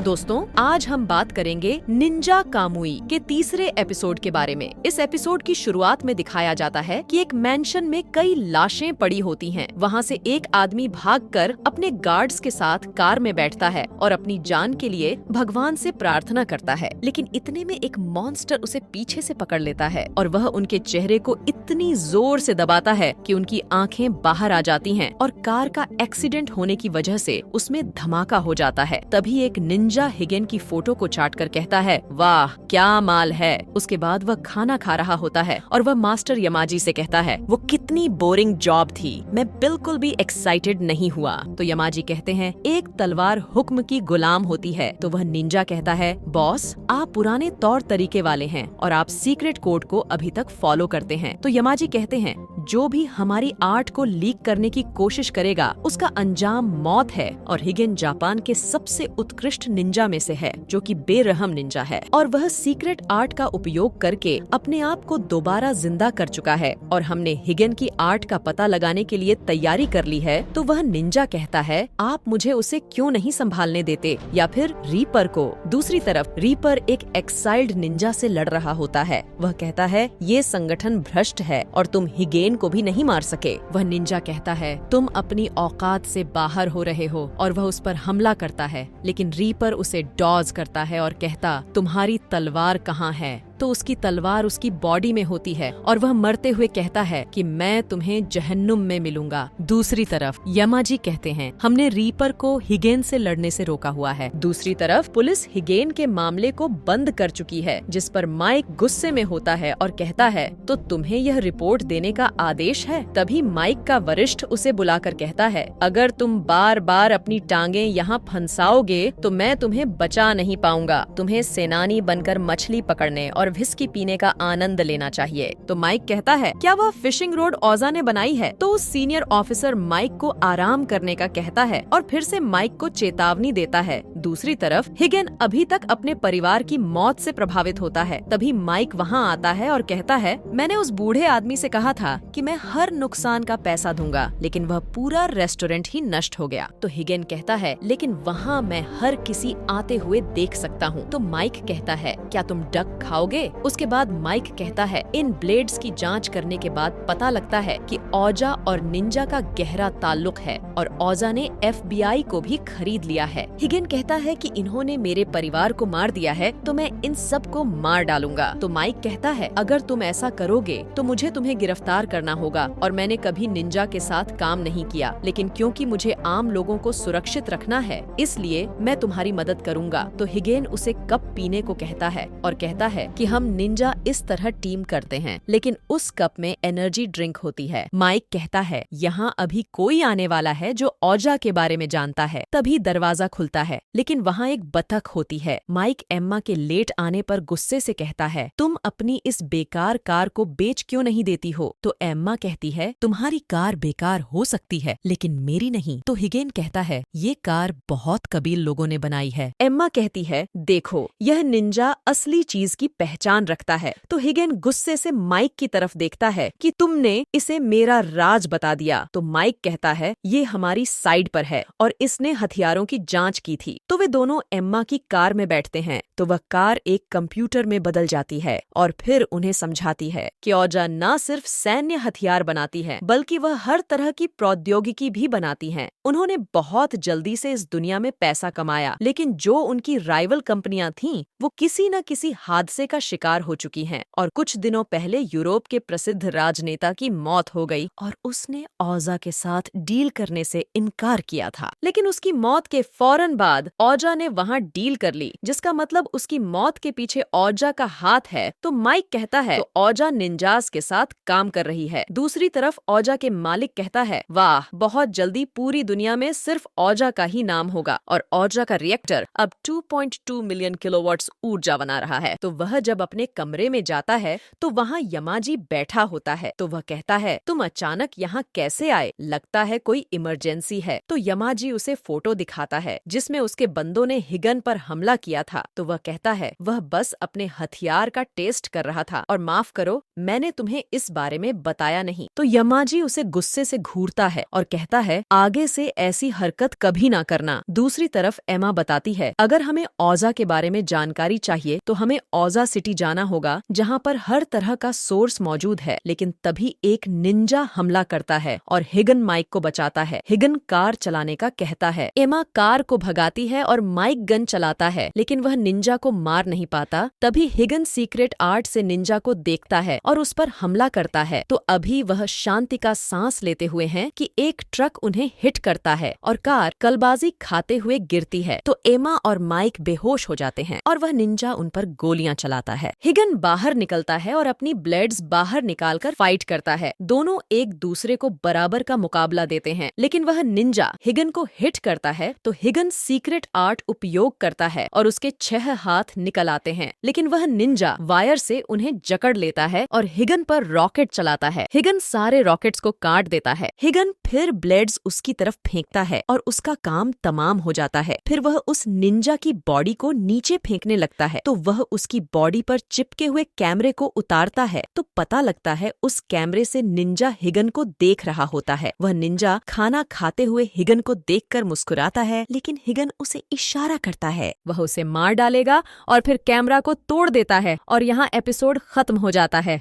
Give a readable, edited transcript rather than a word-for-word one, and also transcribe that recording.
दोस्तों, आज हम बात करेंगे निंजा कामुई के तीसरे एपिसोड के बारे में। इस एपिसोड की शुरुआत में दिखाया जाता है कि एक मैंशन में कई लाशें पड़ी होती हैं। वहाँ से एक आदमी भागकर अपने गार्ड्स के साथ कार में बैठता है और अपनी जान के लिए भगवान से प्रार्थना करता है। लेकिन इतने में एक मॉन्स्टर उसे पीछे से पकड़ लेता है और वह उनके चेहरे को इतनी जोर से दबाता है कि उनकी आंखें बाहर आ जाती हैं और कार का एक्सीडेंट होने की वजह से उसमें धमाका हो जाता है। तभी एक निंजा हिगेन की फोटो को चाटकर कहता है, वाह क्या माल है। उसके बाद वह खाना खा रहा होता है और वह मास्टर यमाजी से कहता है, वो कितनी बोरिंग जॉब थी, मैं बिल्कुल भी एक्साइटेड नहीं हुआ। तो यमाजी कहते हैं, एक तलवार हुक्म की गुलाम होती है। तो वह निंजा कहता है, बॉस आप पुराने तौर तरीके वाले हैं और आप सीक्रेट कोड को अभी तक फॉलो करते हैं। तो यमाजी कहते हैं, जो भी हमारी आर्ट को लीक करने की कोशिश करेगा उसका अंजाम मौत है। और हिगेन जापान के सबसे उत्कृष्ट निंजा में से है, जो कि बेरहम निंजा है और वह सीक्रेट आर्ट का उपयोग करके अपने आप को दोबारा जिंदा कर चुका है। और हमने हिगेन की आर्ट का पता लगाने के लिए तैयारी कर ली है। तो वह निंजा कहता है, आप मुझे उसे क्यों नहीं संभालने देते, या फिर रीपर को। दूसरी तरफ रीपर एक एक्साइल्ड निंजा से लड़ रहा होता है। वह कहता है, ये संगठन भ्रष्ट है और तुम हिगेन को भी नहीं मार सके। वह निंजा कहता है, तुम अपनी औकात से बाहर हो रहे हो, और वह उस पर हमला करता है। लेकिन रीपर उसे डॉज करता है और कहता, तुम्हारी तलवार कहाँ है। तो उसकी तलवार उसकी बॉडी में होती है और वह मरते हुए कहता है कि मैं तुम्हें जहन्नुम में मिलूंगा। दूसरी तरफ यमाजी कहते हैं, हमने रीपर को हिगेन से लड़ने से रोका हुआ है। दूसरी तरफ पुलिस हिगेन के मामले को बंद कर चुकी है, जिस पर माइक गुस्से में होता है और कहता है, तो तुम्हें यह रिपोर्ट देने का आदेश है। तभी माइक का वरिष्ठ उसे बुलाकर कहता है, अगर तुम बार बार अपनी टांगे यहाँ फंसाओगे तो मैं तुम्हें बचा नहीं पाऊंगा। तुम्हें सेनानी बनकर मछली पकड़ने और विस्की पीने का आनंद लेना चाहिए। तो माइक कहता है, क्या वह फिशिंग रोड औजा ने बनाई है। तो उस सीनियर ऑफिसर माइक को आराम करने का कहता है और फिर से माइक को चेतावनी देता है। दूसरी तरफ हिगेन अभी तक अपने परिवार की मौत से प्रभावित होता है। तभी माइक वहाँ आता है और कहता है, मैंने उस बूढ़े आदमी से कहा था कि मैं हर नुकसान का पैसा दूंगा, लेकिन वह पूरा रेस्टोरेंट ही नष्ट हो गया। तो हिगेन कहता है, लेकिन वहाँ मैं हर किसी आते हुए देख सकता हूँ। तो माइक कहता है, क्या तुम डक खाओगे। उसके बाद माइक कहता है, इन ब्लेड्स की जांच करने के बाद पता लगता है कि औजा और निंजा का गहरा ताल्लुक है और औजा ने FBI को भी खरीद लिया है। हिगेन कहता है कि इन्होंने मेरे परिवार को मार दिया है तो मैं इन सब को मार डालूंगा। तो माइक कहता है, अगर तुम ऐसा करोगे तो मुझे तुम्हें गिरफ्तार करना होगा और मैंने कभी निंजा के साथ काम नहीं किया, लेकिन क्योंकि मुझे आम लोगों को सुरक्षित रखना है इसलिए मैं तुम्हारी मदद करूंगा। तो हिगेन उसे कप पीने को कहता है और कहता है कि हम निंजा इस तरह टीम करते हैं, लेकिन उस कप में एनर्जी ड्रिंक होती है। माइक कहता है, यहाँ अभी कोई आने वाला है जो औजा के बारे में जानता है। तभी दरवाजा खुलता है, लेकिन वहाँ एक बतख होती है। माइक एम्मा के लेट आने पर गुस्से से कहता है, तुम अपनी इस बेकार कार को बेच क्यों नहीं देती हो। तो एम्मा कहती है, तुम्हारी कार बेकार हो सकती है लेकिन मेरी नहीं। तो हिगेन कहता है, ये कार बहुत कबील लोगों ने बनाई है। एम्मा कहती है, देखो यह निंजा असली चीज की पहचान रखता है। तो हिगेन गुस्से से माइक की तरफ देखता है कि तुमने इसे मेरा राज बता दिया। तो माइक कहता है, ये हमारी साइड पर है और इसने हथियारों की जांच की थी। तो वे दोनों एम्मा की कार में बैठते हैं। तो वह कार एक कंप्यूटर में बदल जाती है और फिर उन्हें समझाती है कि औजा न सिर्फ सैन्य हथियार बनाती है बल्कि वह हर तरह की प्रौद्योगिकी भी बनाती है। उन्होंने बहुत जल्दी से इस दुनिया में पैसा कमाया, लेकिन जो उनकी राइवल कंपनियां थीं, वो किसी न किसी हादसे का शिकार हो चुकी हैं। और कुछ दिनों पहले यूरोप के प्रसिद्ध राजनेता की मौत हो गई और उसने औजा के साथ डील करने से इनकार किया था। लेकिन उसकी मौत के फौरन बाद औजा ने वहाँ डील कर ली, जिसका मतलब उसकी मौत के पीछे औजा का हाथ है। तो माइक कहता है, तो औजा निंजास के साथ काम कर रही है। दूसरी तरफ औजा के मालिक कहता है, वाह बहुत जल्दी पूरी दुनिया में सिर्फ औजा का ही नाम होगा और औजा का रिएक्टर अब 2.2 मिलियन किलोवाट्स ऊर्जा बना रहा है। तो वह जब जब अपने कमरे में जाता है तो वहाँ यमाजी बैठा होता है। तो वह कहता है, तुम अचानक यहाँ कैसे आए? लगता है कोई इमरजेंसी है। तो यमाजी उसे फोटो दिखाता है जिसमें उसके बंदों ने हिगन पर हमला किया था। तो वह कहता है वह बस अपने हथियार का टेस्ट कर रहा था और माफ करो, मैंने तुम्हें इस बारे में बताया नहीं। तो यमाजी उसे गुस्से से घूरता है और कहता है आगे से ऐसी हरकत कभी ना करना। दूसरी तरफ एमा बताती है, अगर हमें औजा के बारे में जानकारी चाहिए तो हमें औजा सिटी जाना होगा जहाँ पर हर तरह का सोर्स मौजूद है। लेकिन तभी एक निंजा हमला करता है और हिगन माइक को बचाता है। हिगन कार चलाने का कहता है। एमा कार को भगाती है और माइक गन चलाता है, लेकिन वह निंजा को मार नहीं पाता। तभी हिगन सीक्रेट आर्ट से निंजा को देखता है और उस पर हमला करता है। तो अभी वह शांति का सांस लेते हुए हैं कि एक ट्रक उन्हें हिट करता है और कार कलबाजी खाते हुए गिरती है। तो एमा और माइक बेहोश हो जाते हैं और वह निंजा उन पर गोलियां चलाता है। हिगन बाहर निकलता है और अपनी ब्लेड्स बाहर निकालकर फाइट करता है। दोनों एक दूसरे को बराबर का मुकाबला देते हैं, लेकिन वह निंजा हिगन को हिट करता है तो हिगन सीक्रेट आर्ट उपयोग करता है और उसके 6 हाथ निकल आते हैं। लेकिन वह निंजा वायर से उन्हें जकड़ लेता है और हिगन पर रॉकेट चलाता है। हिगन सारे रॉकेट्स को काट देता है। हिगन फिर ब्लेड्स उसकी तरफ फेंकता है और उसका काम तमाम हो जाता है। फिर वह उस निंजा की बॉडी को नीचे फेंकने लगता है। तो वह उसकी बॉडी पर चिपके हुए कैमरे को उतारता है तो पता लगता है उस कैमरे से निंजा हिगन को देख रहा होता है। वह निंजा खाना खाते हुए हिगन को देखकर मुस्कुराता है, लेकिन हिगन उसे इशारा करता है। वह उसे मार डालेगा और फिर कैमरा को तोड़ देता है और यहाँ एपिसोड खत्म हो जाता है।